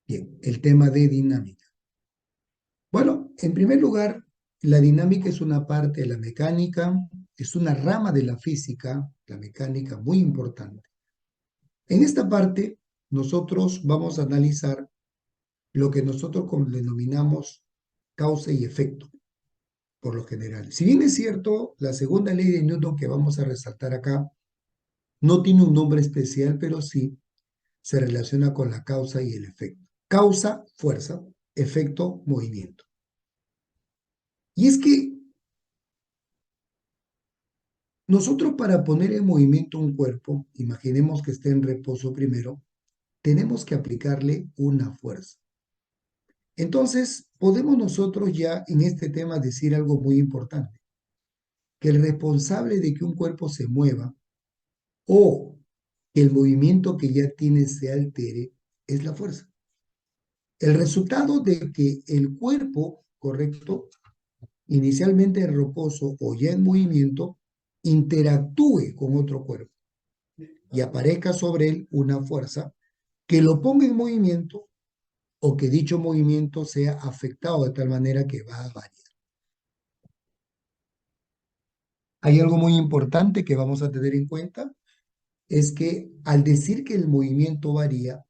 Bien, el tema de dinámica. Bueno, en primer lugar, la dinámica es una parte de la mecánica, es una rama de la física, la mecánica muy importante. En esta parte, nosotros vamos a analizar lo que nosotros denominamos causa y efecto, por lo general. Si bien es cierto, la segunda ley de Newton que vamos a resaltar acá no tiene un nombre especial, pero sí se relaciona con la causa y el efecto. Causa, fuerza, efecto, movimiento. Y es que nosotros para poner en movimiento un cuerpo, imaginemos que esté en reposo primero, tenemos que aplicarle una fuerza. Entonces, podemos nosotros ya en este tema decir algo muy importante, que el responsable de que un cuerpo se mueva o que el movimiento que ya tiene se altere es la fuerza. El resultado de que el cuerpo, correcto, inicialmente en reposo o ya en movimiento, interactúe con otro cuerpo y aparezca sobre él una fuerza que lo ponga en movimiento o que dicho movimiento sea afectado de tal manera que va a variar. Hay algo muy importante que vamos a tener en cuenta, es que al decir que el movimiento varía,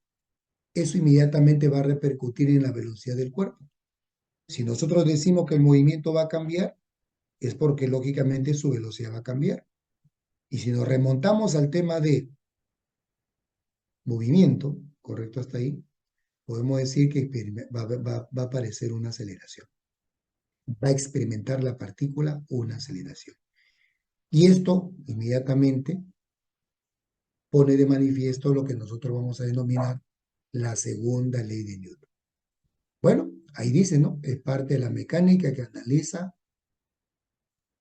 eso inmediatamente va a repercutir en la velocidad del cuerpo. Si nosotros decimos que el movimiento va a cambiar, es porque lógicamente su velocidad va a cambiar. Y si nos remontamos al tema de movimiento, correcto hasta ahí, podemos decir que va a aparecer una aceleración. Va a experimentar la partícula una aceleración. Y esto inmediatamente pone de manifiesto lo que nosotros vamos a denominar la segunda ley de Newton. Bueno, ahí dice, ¿no? Es parte de la mecánica que analiza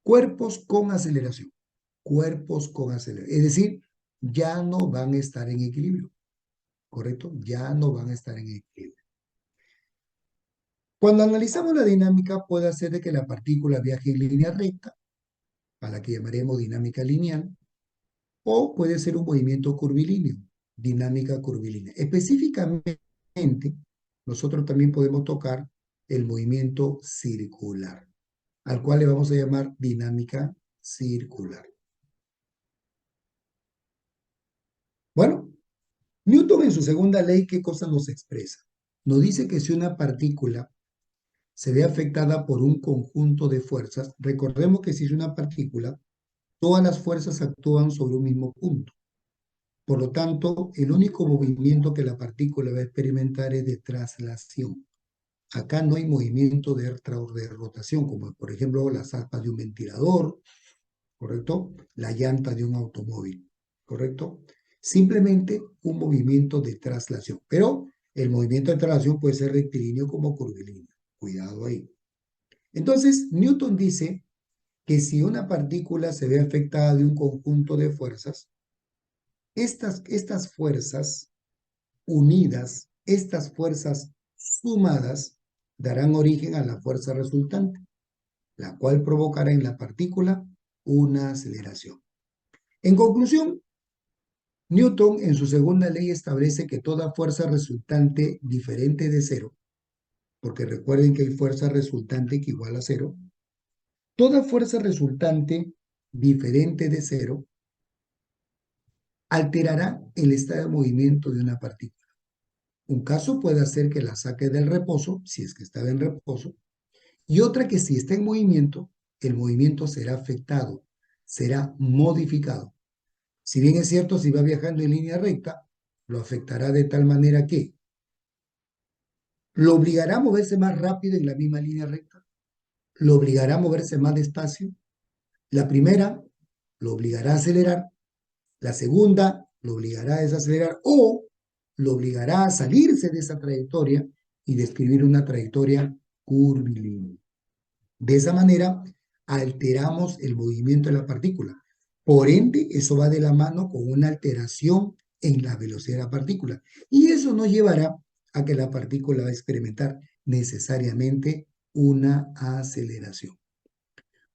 cuerpos con aceleración. Cuerpos con aceleración. Es decir, ya no van a estar en equilibrio, ¿correcto? Ya no van a estar en equilibrio. Cuando analizamos la dinámica, puede hacer de que la partícula viaje en línea recta, a la que llamaremos dinámica lineal, o puede ser un movimiento curvilíneo, dinámica curvilínea. Específicamente, nosotros también podemos tocar el movimiento circular, al cual le vamos a llamar dinámica circular. Bueno, Newton en su segunda ley, ¿qué cosa nos expresa? Nos dice que si una partícula se ve afectada por un conjunto de fuerzas, recordemos que si es una partícula, todas las fuerzas actúan sobre un mismo punto. Por lo tanto, el único movimiento que la partícula va a experimentar es de traslación. Acá no hay movimiento de rotación, como por ejemplo las aspas de un ventilador, ¿correcto? La llanta de un automóvil, ¿correcto? Simplemente un movimiento de traslación. Pero el movimiento de traslación puede ser rectilíneo como curvilíneo. Cuidado ahí. Entonces, Newton dice que si una partícula se ve afectada de un conjunto de fuerzas, estas fuerzas unidas, estas fuerzas sumadas, darán origen a la fuerza resultante, la cual provocará en la partícula una aceleración. En conclusión, Newton en su segunda ley establece que toda fuerza resultante diferente de cero, porque recuerden que hay fuerza resultante que igual a cero, toda fuerza resultante diferente de cero alterará el estado de movimiento de una partícula. Un caso puede ser que la saque del reposo, si es que estaba en reposo, y otra que si está en movimiento, el movimiento será afectado, será modificado. Si bien es cierto, si va viajando en línea recta, lo afectará de tal manera que lo obligará a moverse más rápido en la misma línea recta, lo obligará a moverse más despacio. La primera lo obligará a acelerar, la segunda lo obligará a desacelerar o lo obligará a salirse de esa trayectoria y describir una trayectoria curvilínea. De esa manera, alteramos el movimiento de la partícula. Por ende, eso va de la mano con una alteración en la velocidad de la partícula. Y eso nos llevará a que la partícula va a experimentar necesariamente una aceleración.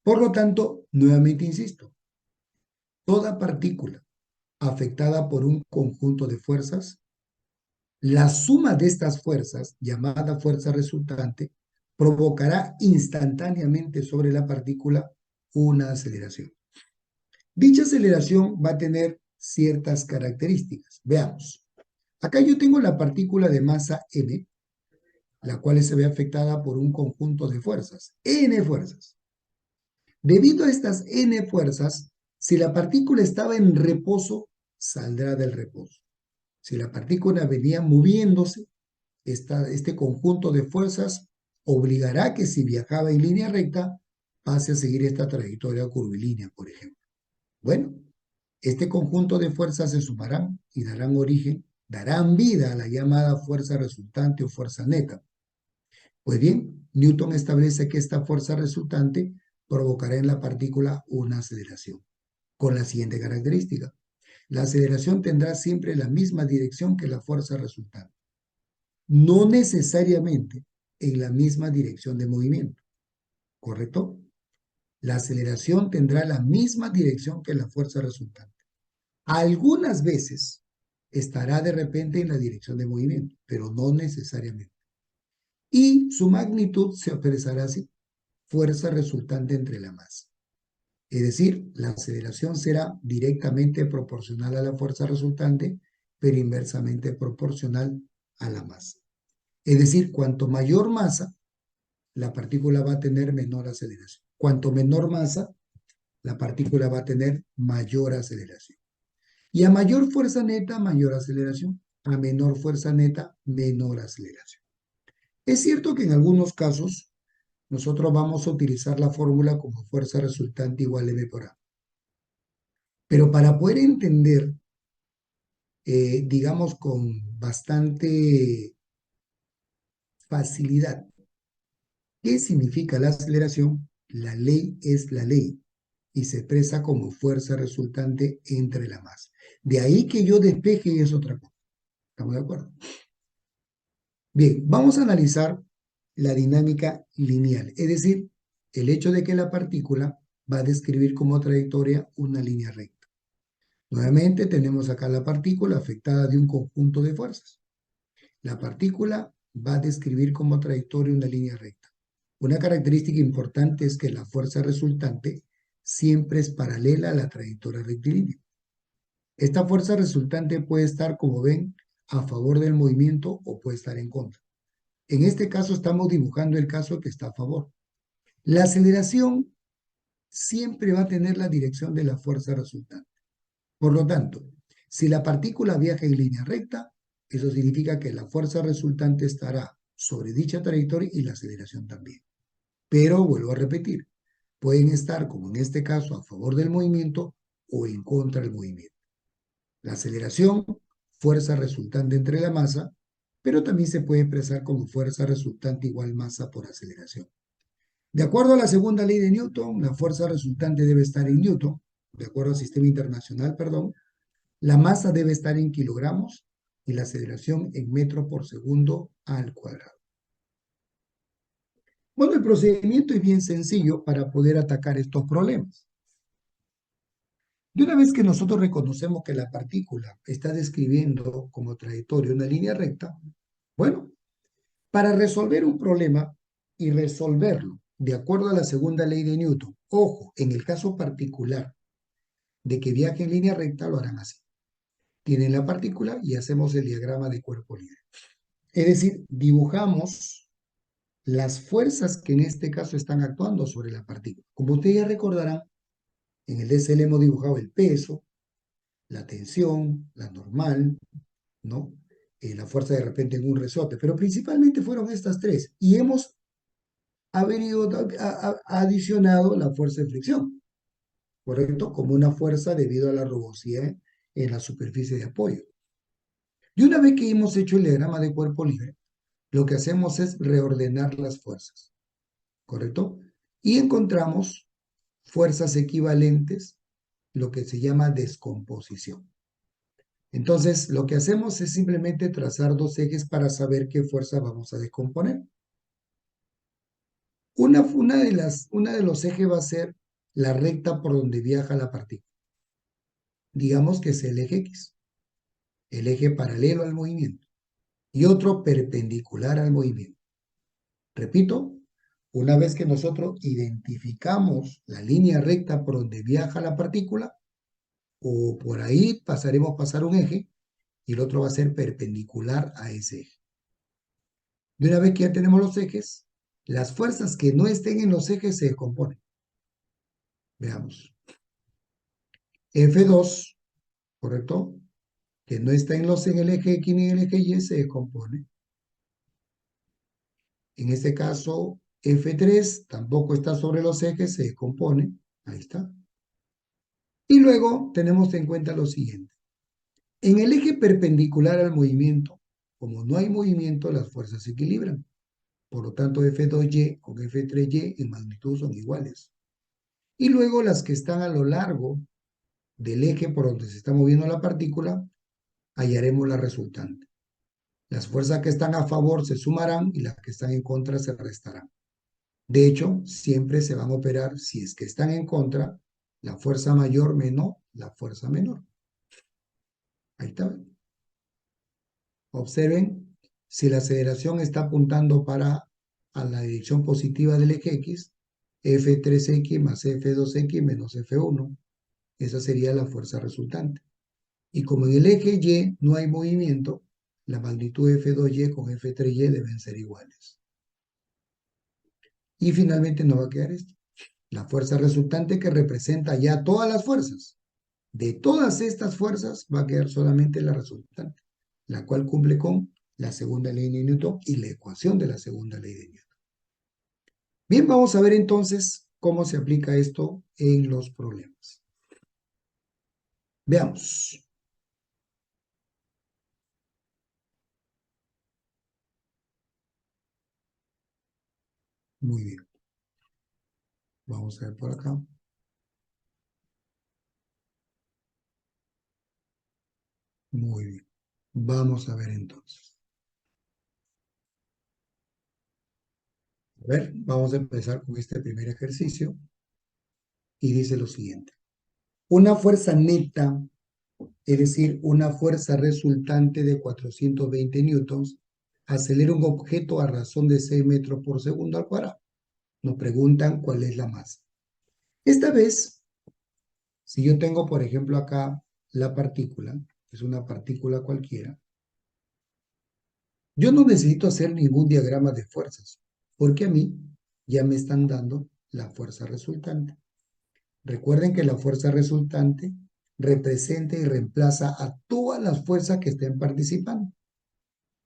Por lo tanto, nuevamente insisto, toda partícula afectada por un conjunto de fuerzas La suma de estas fuerzas, llamada fuerza resultante, provocará instantáneamente sobre la partícula una aceleración. Dicha aceleración va a tener ciertas características. Veamos. Acá yo tengo la partícula de masa m, la cual se ve afectada por un conjunto de fuerzas, n fuerzas. Debido a estas n fuerzas, si la partícula estaba en reposo, saldrá del reposo. Si la partícula venía moviéndose, este conjunto de fuerzas obligará que si viajaba en línea recta, pase a seguir esta trayectoria curvilínea, por ejemplo. Bueno, este conjunto de fuerzas se sumarán y darán vida a la llamada fuerza resultante o fuerza neta. Pues bien, Newton establece que esta fuerza resultante provocará en la partícula una aceleración, con la siguiente característica. La aceleración tendrá siempre la misma dirección que la fuerza resultante, no necesariamente en la misma dirección de movimiento, ¿correcto? La aceleración tendrá la misma dirección que la fuerza resultante. Algunas veces estará de repente en la dirección de movimiento, pero no necesariamente. Y su magnitud se expresará así: fuerza resultante entre la masa. Es decir, la aceleración será directamente proporcional a la fuerza resultante, pero inversamente proporcional a la masa. Es decir, cuanto mayor masa, la partícula va a tener menor aceleración. Cuanto menor masa, la partícula va a tener mayor aceleración. Y a mayor fuerza neta, mayor aceleración. A menor fuerza neta, menor aceleración. Es cierto que en algunos casos nosotros vamos a utilizar la fórmula como fuerza resultante igual a m por a. Pero para poder entender, digamos, con bastante facilidad, ¿qué significa la aceleración? La ley es la ley y se expresa como fuerza resultante entre la masa. De ahí que yo despeje y es otra cosa. ¿Estamos de acuerdo? Bien, vamos a analizar la dinámica lineal, es decir, el hecho de que la partícula va a describir como trayectoria una línea recta. Nuevamente tenemos acá la partícula afectada de un conjunto de fuerzas. La partícula va a describir como trayectoria una línea recta. Una característica importante es que la fuerza resultante siempre es paralela a la trayectoria rectilínea. Esta fuerza resultante puede estar, como ven, a favor del movimiento o puede estar en contra. En este caso estamos dibujando el caso que está a favor. La aceleración siempre va a tener la dirección de la fuerza resultante. Por lo tanto, si la partícula viaja en línea recta, eso significa que la fuerza resultante estará sobre dicha trayectoria y la aceleración también. Pero vuelvo a repetir, pueden estar, como en este caso, a favor del movimiento o en contra del movimiento. La aceleración, fuerza resultante entre la masa, pero también se puede expresar como fuerza resultante igual masa por aceleración. De acuerdo a la segunda ley de Newton, la fuerza resultante debe estar en Newton, de acuerdo al sistema internacional, perdón, la masa debe estar en kilogramos y la aceleración en metro por segundo al cuadrado. Bueno, el procedimiento es bien sencillo para poder atacar estos problemas. Y una vez que nosotros reconocemos que la partícula está describiendo como trayectoria una línea recta, bueno, para resolver un problema y resolverlo de acuerdo a la segunda ley de Newton, ojo, en el caso particular de que viaje en línea recta, lo harán así. Tienen la partícula y hacemos el diagrama de cuerpo libre. Es decir, dibujamos las fuerzas que en este caso están actuando sobre la partícula. Como ustedes ya recordarán, en el DSL hemos dibujado el peso, la tensión, la normal, ¿no? La fuerza de repente en un resorte, pero principalmente fueron estas tres. Y hemos adicionado la fuerza de fricción, ¿correcto? Como una fuerza debido a la rugosidad en la superficie de apoyo. Y una vez que hemos hecho el diagrama de cuerpo libre, lo que hacemos es reordenar las fuerzas, ¿correcto? Y encontramos fuerzas equivalentes, lo que se llama descomposición. Entonces, lo que hacemos es simplemente trazar dos ejes para saber qué fuerza vamos a descomponer. Una de los ejes va a ser la recta por donde viaja la partícula. Digamos que es el eje X, el eje paralelo al movimiento. y otro perpendicular al movimiento. Repito, una vez que nosotros identificamos la línea recta por donde viaja la partícula, o por ahí pasar un eje y el otro va a ser perpendicular a ese eje. De una vez que ya tenemos los ejes, las fuerzas que no estén en los ejes se descomponen. Veamos. F2, ¿correcto? Que no está en el eje X ni en el eje Y, se descompone. En este caso, F3 tampoco está sobre los ejes, se descompone. Ahí está. Y luego tenemos en cuenta lo siguiente. En el eje perpendicular al movimiento, como no hay movimiento, las fuerzas se equilibran. Por lo tanto, F2Y con F3Y en magnitud son iguales. Y luego las que están a lo largo del eje por donde se está moviendo la partícula, hallaremos la resultante. Las fuerzas que están a favor se sumarán y las que están en contra se restarán. De hecho, siempre se van a operar, si es que están en contra, la fuerza mayor menos la fuerza menor. Ahí está. Observen, si la aceleración está apuntando a la dirección positiva del eje X, F3X más F2X menos F1. Esa sería la fuerza resultante. Y como en el eje Y no hay movimiento, la magnitud F2Y con F3Y deben ser iguales. Y finalmente nos va a quedar esto. La fuerza resultante que representa ya todas las fuerzas. De todas estas fuerzas va a quedar solamente la resultante, la cual cumple con la segunda ley de Newton y la ecuación de la segunda ley de Newton. Bien, vamos a ver entonces cómo se aplica esto en los problemas. Veamos. Muy bien. Vamos a ver por acá. Muy bien. Vamos a ver entonces. A ver, vamos a empezar con este primer ejercicio y dice lo siguiente. Una fuerza neta, es decir, una fuerza resultante de 420 newtons, acelera un objeto a razón de 6 metros por segundo al cuadrado. Nos preguntan cuál es la masa. Esta vez, si yo tengo, por ejemplo, acá la partícula, es una partícula cualquiera, yo no necesito hacer ningún diagrama de fuerzas, porque a mí ya me están dando la fuerza resultante. Recuerden que la fuerza resultante representa y reemplaza a todas las fuerzas que estén participando.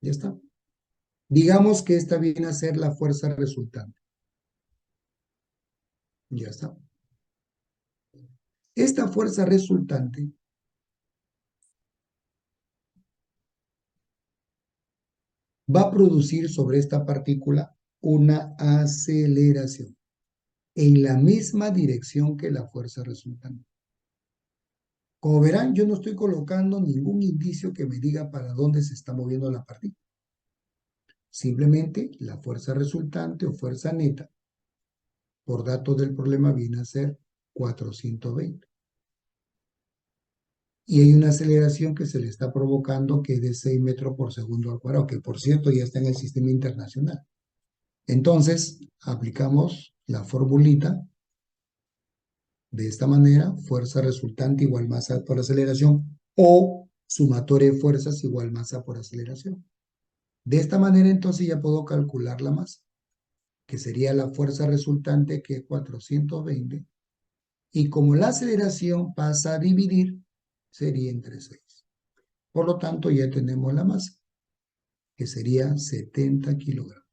Ya está. Digamos que esta viene a ser la fuerza resultante. Ya está. Esta fuerza resultante va a producir sobre esta partícula una aceleración en la misma dirección que la fuerza resultante. Como verán, yo no estoy colocando ningún indicio que me diga para dónde se está moviendo la partícula. Simplemente la fuerza resultante o fuerza neta, por datos del problema, viene a ser 420. Y hay una aceleración que se le está provocando que es de 6 metros por segundo al cuadrado, que por cierto ya está en el sistema internacional. Entonces, aplicamos la formulita de esta manera: fuerza resultante igual masa por aceleración, o sumatoria de fuerzas igual masa por aceleración. De esta manera entonces ya puedo calcular la masa, que sería la fuerza resultante, que es 420, y como la aceleración pasa a dividir, sería entre 6. Por lo tanto, ya tenemos la masa, que sería 70 kilogramos.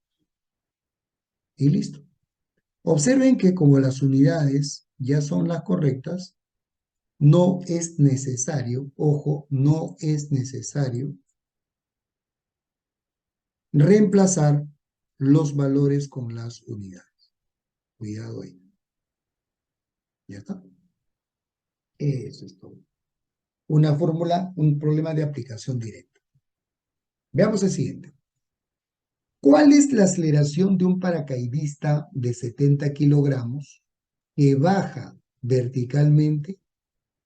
Y listo. Observen que como las unidades ya son las correctas, no es necesario, ojo, no es necesario reemplazar los valores con las unidades. Cuidado ahí. Ya está. Eso es todo. Una fórmula, un problema de aplicación directa. Veamos el siguiente. ¿Cuál es la aceleración de un paracaidista de 70 kilogramos que baja verticalmente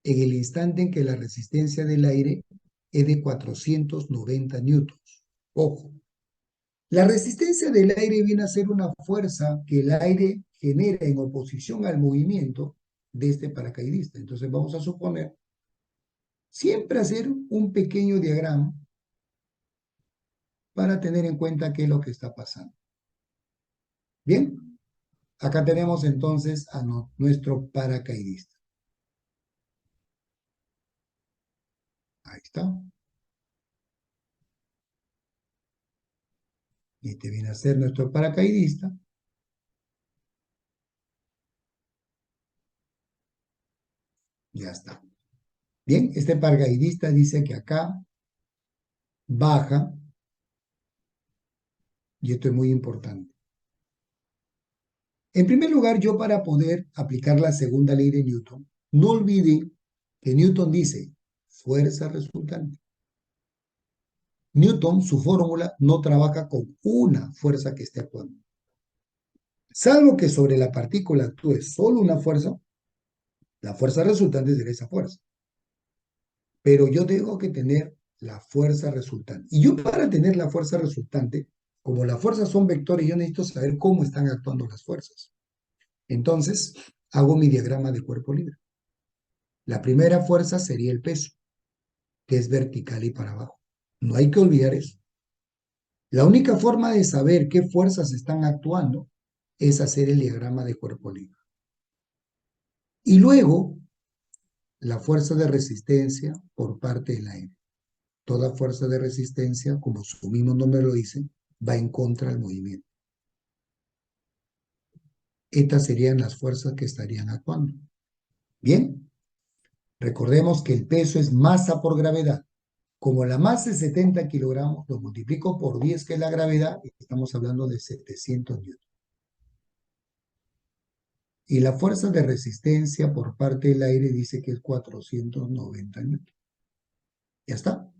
en el instante en que la resistencia del aire es de 490 newtons? Ojo, la resistencia del aire viene a ser una fuerza que el aire genera en oposición al movimiento de este paracaidista. Entonces vamos a suponer siempre hacer un pequeño diagrama para tener en cuenta qué es lo que está pasando. Bien, acá tenemos entonces a nuestro paracaidista. Ahí está. Y este viene a ser nuestro paracaidista. Ya está. Bien, este paracaidista dice que acá baja, y esto es muy importante. En primer lugar, yo para poder aplicar la segunda ley de Newton, no olvide que Newton dice fuerza resultante. Newton, su fórmula, no trabaja con una fuerza que esté actuando. Salvo que sobre la partícula actúe solo una fuerza, la fuerza resultante será esa fuerza. Pero yo tengo que tener la fuerza resultante. Y yo para tener la fuerza resultante, como las fuerzas son vectores, yo necesito saber cómo están actuando las fuerzas. Entonces, hago mi diagrama de cuerpo libre. La primera fuerza sería el peso, que es vertical y para abajo. No hay que olvidar eso. La única forma de saber qué fuerzas están actuando es hacer el diagrama de cuerpo libre. Y luego, la fuerza de resistencia por parte del aire. Toda fuerza de resistencia, como su mismo nombre lo dice, va en contra del movimiento. Estas serían las fuerzas que estarían actuando. Bien, recordemos que el peso es masa por gravedad. Como la masa es 70 kilogramos, lo multiplico por 10, que es la gravedad, y estamos hablando de 700 newtons. Y la fuerza de resistencia por parte del aire dice que es 490 newtons. Ya está.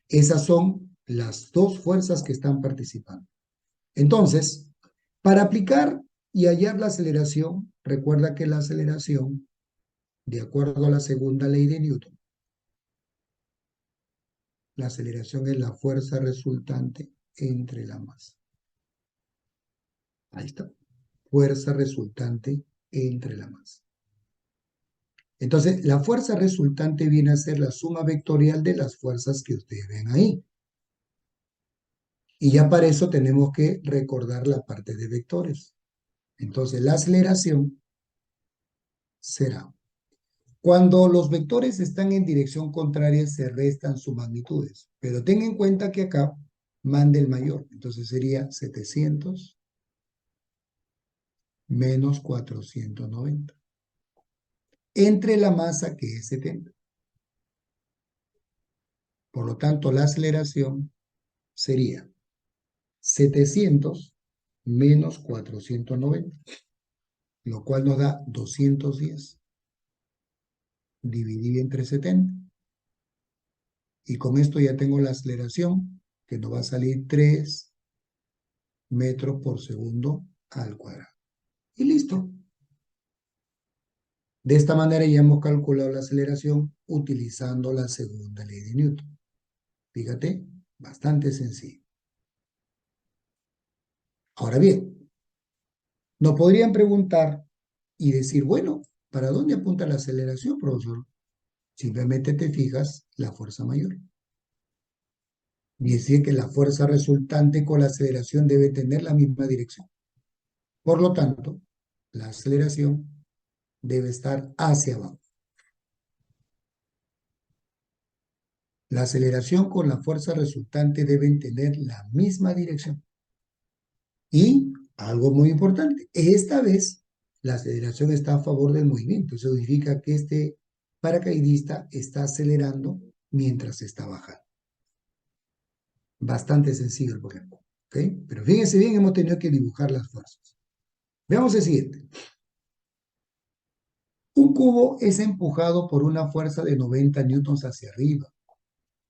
Esas son las dos fuerzas que están participando. Entonces, para aplicar y hallar la aceleración, recuerda que la aceleración, de acuerdo a la segunda ley de Newton, la aceleración es la fuerza resultante entre la masa. Ahí está. Fuerza resultante entre la masa. Entonces, la fuerza resultante viene a ser la suma vectorial de las fuerzas que ustedes ven ahí. Y ya para eso tenemos que recordar la parte de vectores. Entonces, la aceleración será: cuando los vectores están en dirección contraria, se restan sus magnitudes. Pero ten en cuenta que acá manda el mayor. Entonces sería 700 menos 490. Entre la masa, que es 70. Por lo tanto, la aceleración sería 700 menos 490, lo cual nos da 210. Dividí entre 70. Y con esto ya tengo la aceleración, que nos va a salir 3 metros por segundo al cuadrado. Y listo. De esta manera ya hemos calculado la aceleración utilizando la segunda ley de Newton. Fíjate, bastante sencillo. Ahora bien, nos podrían preguntar y decir, bueno, ¿para dónde apunta la aceleración, profesor? Simplemente te fijas la fuerza mayor. Y decir que la fuerza resultante con la aceleración debe tener la misma dirección. Por lo tanto, la aceleración debe estar hacia abajo. La aceleración con la fuerza resultante deben tener la misma dirección. Y algo muy importante, esta vez la aceleración está a favor del movimiento. Eso significa que este paracaidista está acelerando mientras está bajando. Bastante sencillo el problema. ¿Ok? Pero fíjense bien, hemos tenido que dibujar las fuerzas. Veamos el siguiente. Un cubo es empujado por una fuerza de 90 newtons hacia arriba.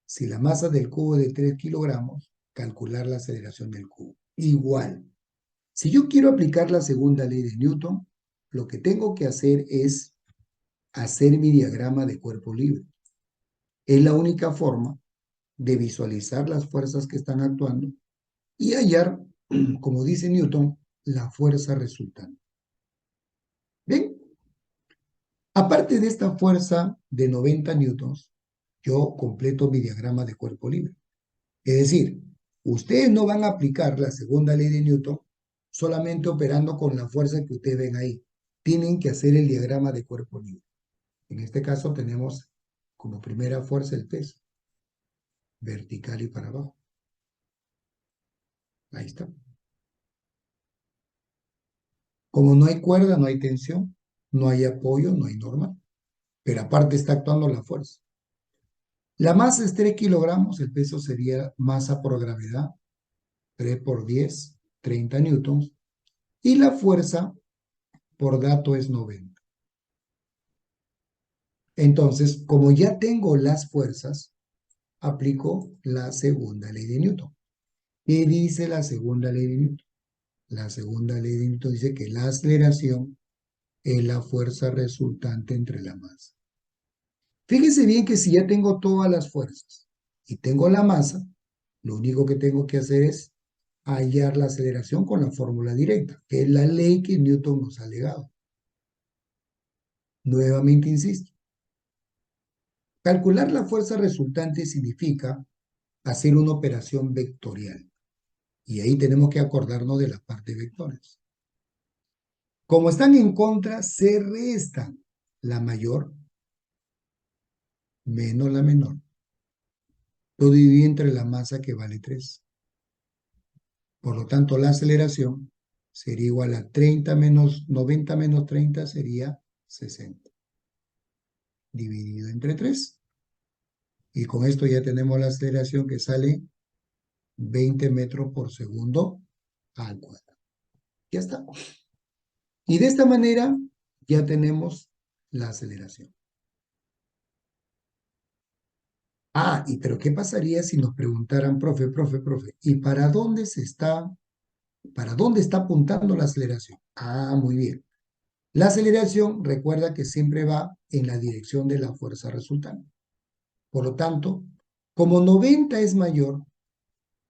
Si la masa del cubo es de 3 kilogramos, calcular la aceleración del cubo. Igual. Si yo quiero aplicar la segunda ley de Newton, lo que tengo que hacer es hacer mi diagrama de cuerpo libre. Es la única forma de visualizar las fuerzas que están actuando y hallar, como dice Newton, la fuerza resultante. Bien, aparte de esta fuerza de 90 newtons, yo completo mi diagrama de cuerpo libre. Es decir, ustedes no van a aplicar la segunda ley de Newton solamente operando con la fuerza que ustedes ven ahí. Tienen que hacer el diagrama de cuerpo libre. En este caso tenemos como primera fuerza el peso, vertical y para abajo. Ahí está. Como no hay cuerda, no hay tensión, no hay apoyo, no hay normal. Pero aparte está actuando la fuerza. La masa es 3 kilogramos, el peso sería masa por gravedad, 3 por 10, 30 newtons. Y la fuerza por dato es 90. Entonces, como ya tengo las fuerzas, aplico la segunda ley de Newton. ¿Qué dice la segunda ley de Newton? La segunda ley de Newton dice que la aceleración es la fuerza resultante entre la masa. Fíjense bien que si ya tengo todas las fuerzas y tengo la masa, lo único que tengo que hacer es hallar la aceleración con la fórmula directa, que es la ley que Newton nos ha legado. Nuevamente insisto, calcular la fuerza resultante significa hacer una operación vectorial. Y ahí tenemos que acordarnos de la parte de vectores. Como están en contra, se restan la mayor menos la menor. Todo dividido entre la masa que vale 3. Por lo tanto, la aceleración sería igual a 30 menos 90 menos 30 sería 60. Dividido entre 3. Y con esto ya tenemos la aceleración que sale 20 metros por segundo al cuadrado. Ya está. Y de esta manera ya tenemos la aceleración. Ah, pero ¿qué pasaría si nos preguntaran, profe, ¿y para dónde está apuntando la aceleración? Ah, muy bien. La aceleración, recuerda que siempre va en la dirección de la fuerza resultante. Por lo tanto, como 90 es mayor,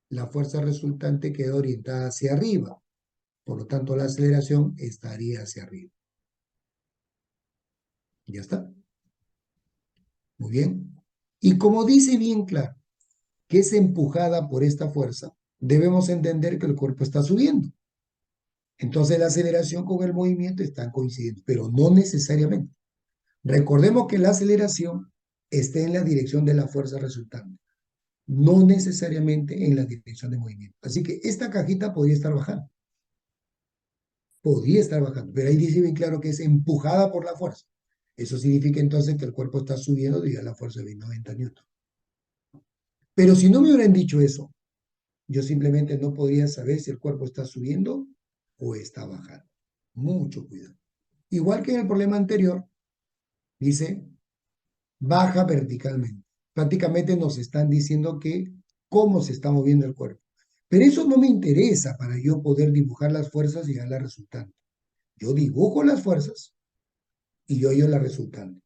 la fuerza resultante queda orientada hacia arriba. Por lo tanto, la aceleración estaría hacia arriba. Ya está. Muy bien. Y como dice bien claro, que es empujada por esta fuerza, debemos entender que el cuerpo está subiendo. Entonces la aceleración con el movimiento están coincidiendo, pero no necesariamente. Recordemos que la aceleración está en la dirección de la fuerza resultante, no necesariamente en la dirección de movimiento. Así que esta cajita podría estar bajando, pero ahí dice bien claro que es empujada por la fuerza. Eso significa entonces que el cuerpo está subiendo debido a la fuerza de 90 newton. Pero si no me hubieran dicho eso, yo simplemente no podría saber si el cuerpo está subiendo o está bajando. Mucho cuidado. Igual que en el problema anterior, dice baja verticalmente. Prácticamente nos están diciendo que cómo se está moviendo el cuerpo. Pero eso no me interesa para yo poder dibujar las fuerzas y dar la resultante. Yo dibujo las fuerzas y yo hallo la resultante.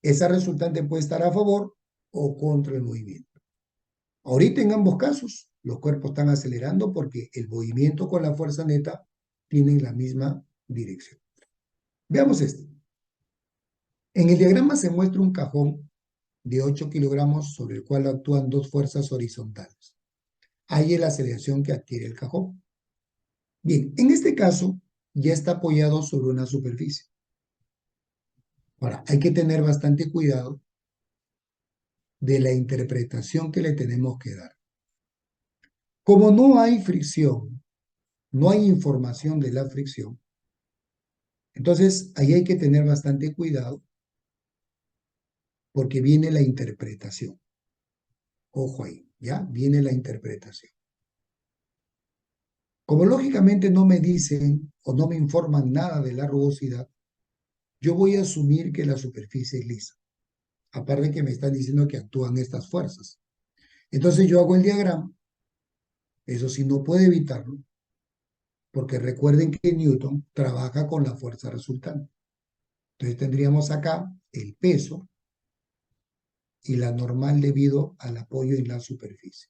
Esa resultante puede estar a favor o contra el movimiento. Ahorita en ambos casos, los cuerpos están acelerando porque el movimiento con la fuerza neta tienen la misma dirección. Veamos esto. En el diagrama se muestra un cajón de 8 kilogramos sobre el cual actúan dos fuerzas horizontales. Ahí es la aceleración que adquiere el cajón. Bien, en este caso ya está apoyado sobre una superficie. Ahora, hay que tener bastante cuidado de la interpretación que le tenemos que dar. Como no hay fricción, no hay información de la fricción, entonces ahí hay que tener bastante cuidado porque viene la interpretación. Ojo ahí, ¿ya? Viene la interpretación. Como lógicamente no me dicen o no me informan nada de la rugosidad, yo voy a asumir que la superficie es lisa. Aparte que me están diciendo que actúan estas fuerzas. Entonces yo hago el diagrama, eso sí no puedo evitarlo, porque recuerden que Newton trabaja con la fuerza resultante. Entonces tendríamos acá el peso y la normal debido al apoyo en la superficie.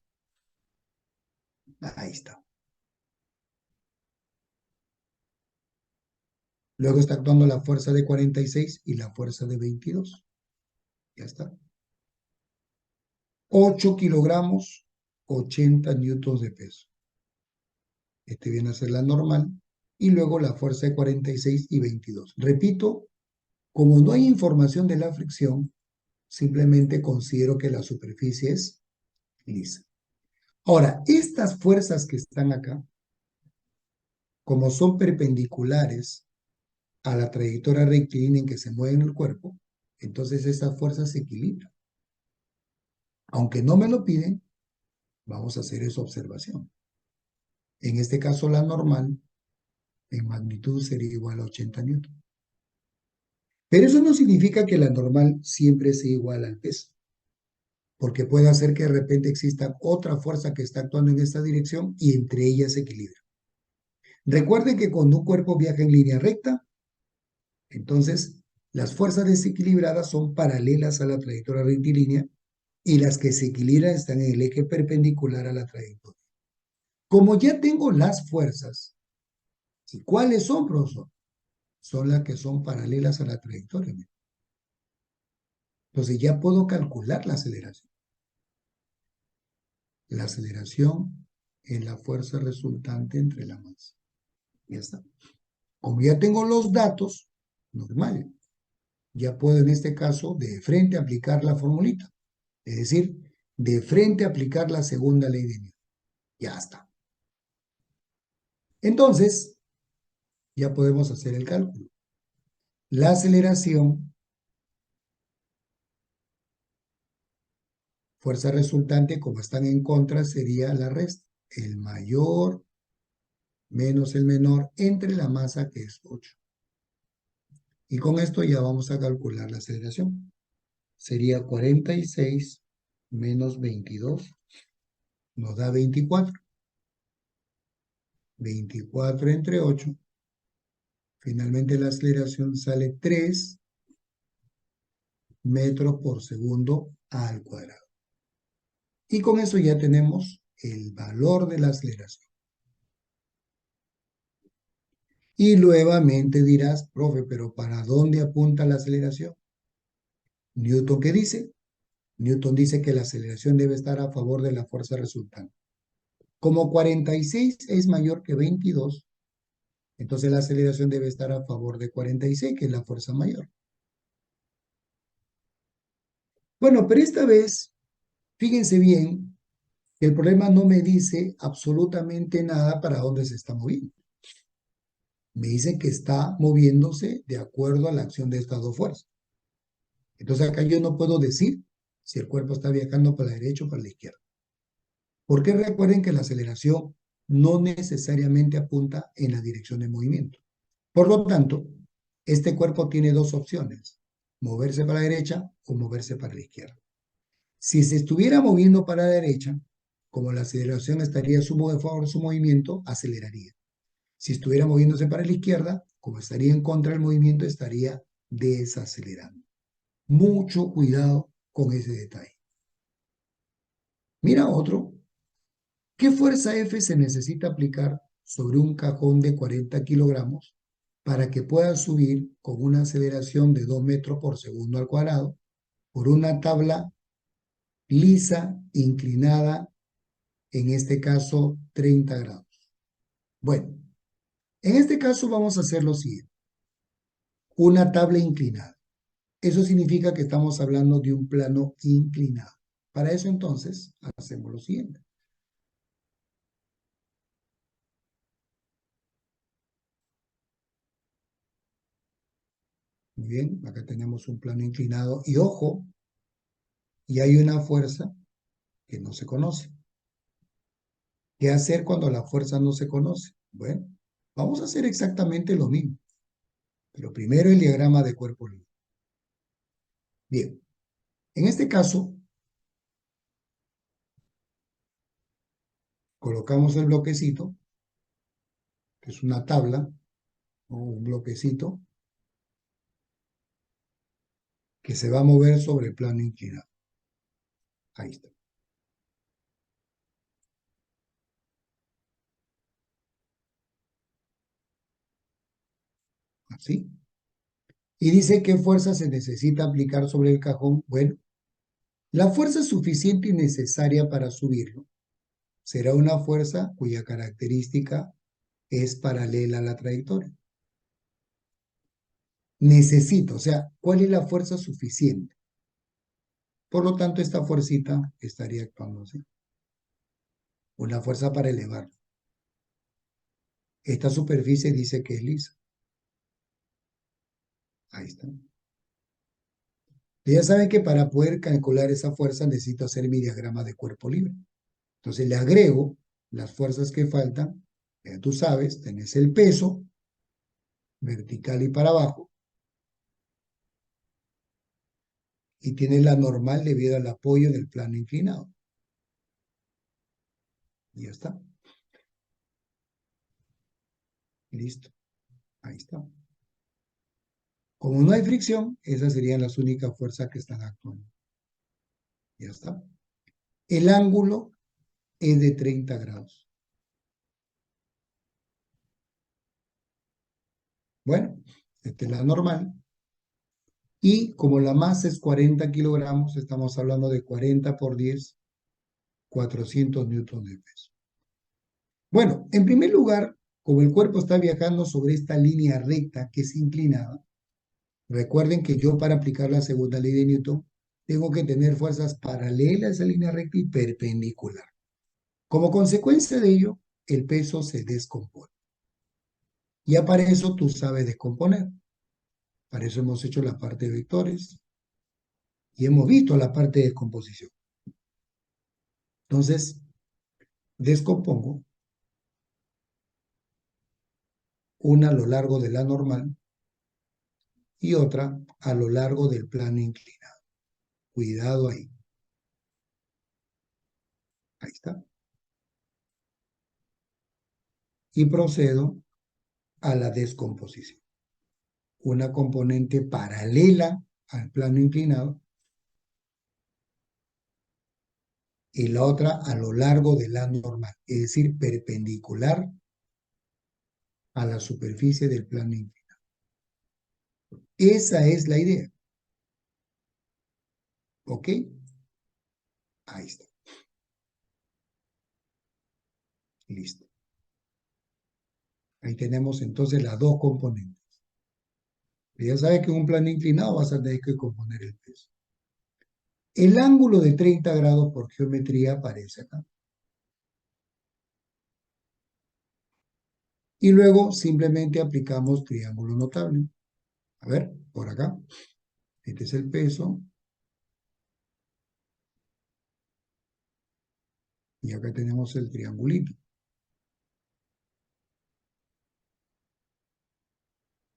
Ahí está. Luego está actuando la fuerza de 46 y la fuerza de 22. Ya está. 8 kilogramos, 80 newtons de peso. Este viene a ser la normal. Y luego la fuerza de 46 y 22. Repito, como no hay información de la fricción, simplemente considero que la superficie es lisa. Ahora, estas fuerzas que están acá, como son perpendiculares a la trayectoria rectilínea en que se mueve en el cuerpo, entonces estas fuerzas se equilibran. Aunque no me lo piden, vamos a hacer esa observación. En este caso, la normal en magnitud sería igual a 80 newtons. Pero eso no significa que la normal siempre sea igual al peso, porque puede hacer que de repente exista otra fuerza que está actuando en esta dirección y entre ellas se equilibra. Recuerden que cuando un cuerpo viaja en línea recta, entonces las fuerzas desequilibradas son paralelas a la trayectoria rectilínea y las que se equilibran están en el eje perpendicular a la trayectoria. Como ya tengo las fuerzas, ¿y cuáles son, profesor? Son las que son paralelas a la trayectoria. Entonces ya puedo calcular la aceleración. La aceleración es la fuerza resultante entre la masa. Ya está. Como ya tengo los datos, normal, ya puedo en este caso de frente aplicar la formulita. Es decir, de frente aplicar la segunda ley de Newton. Ya está. Entonces, ya podemos hacer el cálculo. La aceleración, fuerza resultante, como están en contra, sería la resta. El mayor menos el menor entre la masa, que es 8. Y con esto ya vamos a calcular la aceleración. Sería 46 menos 22, nos da 24. 24 entre 8. Finalmente la aceleración sale 3 metros por segundo al cuadrado. Y con eso ya tenemos el valor de la aceleración. Y nuevamente dirás, profe, pero ¿para dónde apunta la aceleración? ¿Newton qué dice? Newton dice que la aceleración debe estar a favor de la fuerza resultante. Como 46 es mayor que 22, entonces la aceleración debe estar a favor de 46, que es la fuerza mayor. Bueno, pero esta vez, fíjense bien, que el problema no me dice absolutamente nada para dónde se está moviendo. Me dice que está moviéndose de acuerdo a la acción de estas dos fuerzas. Entonces acá yo no puedo decir si el cuerpo está viajando para la derecha o para la izquierda. Porque recuerden que la aceleración no necesariamente apunta en la dirección de movimiento. Por lo tanto, este cuerpo tiene dos opciones, moverse para la derecha o moverse para la izquierda. Si se estuviera moviendo para la derecha, como la aceleración estaría a favor de su movimiento, aceleraría. Si estuviera moviéndose para la izquierda, como estaría en contra del movimiento, estaría desacelerando. Mucho cuidado con ese detalle. Mira otro. ¿Qué fuerza F se necesita aplicar sobre un cajón de 40 kilogramos para que pueda subir con una aceleración de 2 metros por segundo al cuadrado por una tabla lisa, inclinada, en este caso 30 grados? Bueno, en este caso vamos a hacer lo siguiente. Una tabla inclinada. Eso significa que estamos hablando de un plano inclinado. Para eso entonces hacemos lo siguiente. Muy bien, acá tenemos un plano inclinado y ojo, y hay una fuerza que no se conoce. ¿Qué hacer cuando la fuerza no se conoce? Bueno, vamos a hacer exactamente lo mismo, pero primero el diagrama de cuerpo libre. Bien, en este caso, colocamos el bloquecito, que es una tabla, o un bloquecito, que se va a mover sobre el plano inclinado. Ahí está. Así. Y dice qué fuerza se necesita aplicar sobre el cajón. Bueno, la fuerza suficiente y necesaria para subirlo será una fuerza cuya característica es paralela a la trayectoria. Necesito, o sea, ¿cuál es la fuerza suficiente? Por lo tanto, esta fuercita estaría actuando así. Una fuerza para elevarlo. Esta superficie dice que es lisa. Ahí está. Y ya saben que para poder calcular esa fuerza necesito hacer mi diagrama de cuerpo libre. Entonces le agrego las fuerzas que faltan. Ya tú sabes, tenés el peso vertical y para abajo y tienes la normal debido al apoyo del plano inclinado. Y ya está. Listo. Ahí está. Como no hay fricción, esas serían las únicas fuerzas que están actuando. Ya está. El ángulo es de 30 grados. Bueno, esta es la normal. Y como la masa es 40 kilogramos, estamos hablando de 40 por 10, 400 newtons de peso. Bueno, en primer lugar, como el cuerpo está viajando sobre esta línea recta que es inclinada, recuerden que yo para aplicar la segunda ley de Newton tengo que tener fuerzas paralelas a esa línea recta y perpendicular. Como consecuencia de ello, el peso se descompone. Ya para eso tú sabes descomponer. Para eso hemos hecho la parte de vectores y hemos visto la parte de descomposición. Entonces, descompongo una a lo largo de la normal y otra a lo largo del plano inclinado. Cuidado ahí. Ahí está. Y procedo a la descomposición. Una componente paralela al plano inclinado y la otra a lo largo de la normal, es decir, perpendicular a la superficie del plano inclinado. Esa es la idea. ¿Ok? Ahí está. Listo. Ahí tenemos entonces las dos componentes. Ya sabes que en un plano inclinado vas a tener que componer el peso. El ángulo de 30 grados por geometría aparece acá. Y luego simplemente aplicamos triángulo notable. A ver, por acá. Este es el peso. Y acá tenemos el triangulito.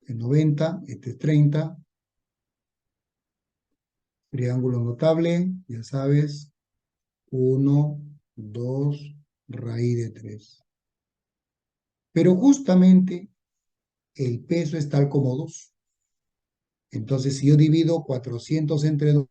Es 90, este es 30. Triángulo notable, ya sabes. 1, 2, raíz de 3. Pero justamente el peso es tal como 2. Entonces, si yo divido 400 entre 2,